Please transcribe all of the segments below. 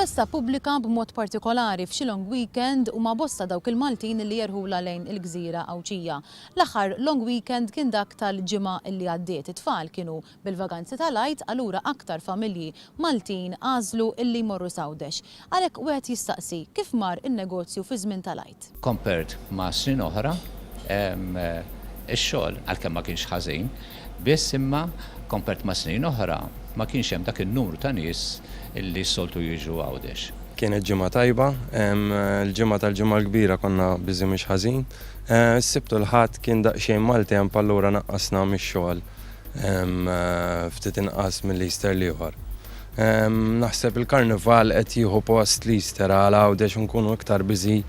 Festa pubblika b'mod partikolari f'xi long weekend huma bosta dawk il-Maltin li jerħula lejn il-Gżira Awċija. L-aħħar long weekend kien dak tal-ġimgħa li għaddiet. It-tfal kienu bil-vaganzi tal-għid, allura aktar familji Maltin għażlu illi jmorru Sawdex. Għalhekk wieħed jistaqsi kif mar in-negozju fi żmien tal-għid. Compared ma' snin oħra, ix-xogħol għalkemm ma kienx ħażin, biss imma compared ma' snin oħra ma kienx hemm dak in-numru ta' nies illi s-soltu jiġu Għawdex. Kienet ġimgħa tajba, il-ġimgħa tal-ġimgħa l-kbira konna biżi mhux ħażin. Sibtu l-ħadd kien daqsxejn Malti hemm allura naqqasna mix-xogħol ftit inqas mill-Easter ieħor. Naħseb il-Karnival qed jieħu post l-Easter għal Għawdex u nkunu iktar biżi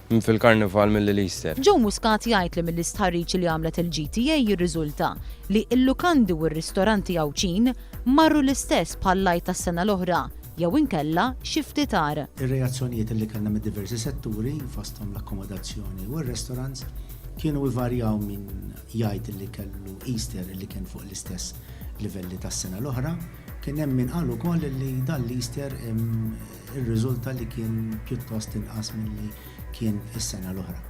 fil-Karnival mill-Easter. Joe Muscat jgħid li mill-istħarriġ li għamlet il-GTA jirriżulta li l-lukandi u r-ristoranti Għawċin marru l-istess bħall-lajt tas-sena l-oħra jew inkella xi ftit ar. Ir-reazzjonijiet li kellna mid diversi setturi fosthom l-akkomodazzjoni u r-restaurants kienu jvarjaw minn jgħid li kellu Easter li kien fuq l-istess livelli tas-sena l-oħra, kien hemm min qal ukoll li dan l-Easter ir-riżulta li kien pjuttost inqas milli kien is-sena l-oħra.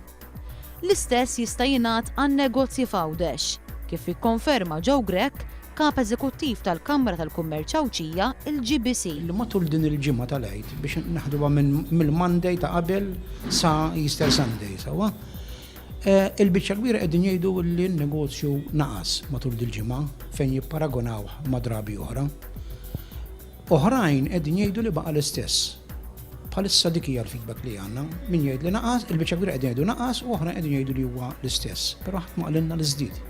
L-istess jista' jingħad għan-negozji f'Għawdex, kif ikkonferma Joe Grech, kap eżekuttiv tal-Kamra tal-Kummerċ Awċija, il-GBC. Matul din il-ġimgħa tal-għid biex naħduha mill-Monday ta' qabel sa Easter Sunday sewwa. Il-biċċa kbira qegħdin jgħidu li n-negozju naqas matul dil-ġimgħa fejn jipparagonaw ma' drabi oħra. Oħrajn qegħdin jgħidu li baqa' l-istess. Bħalissa dik hija l-feedback li għandna. Min jgħid li naqas, il-biċċa kbira qegħdin jgħidu naqas u oħrajn qegħdin jgħidu li huwa l-istess. Però ħadd ma qalilna l-żdied.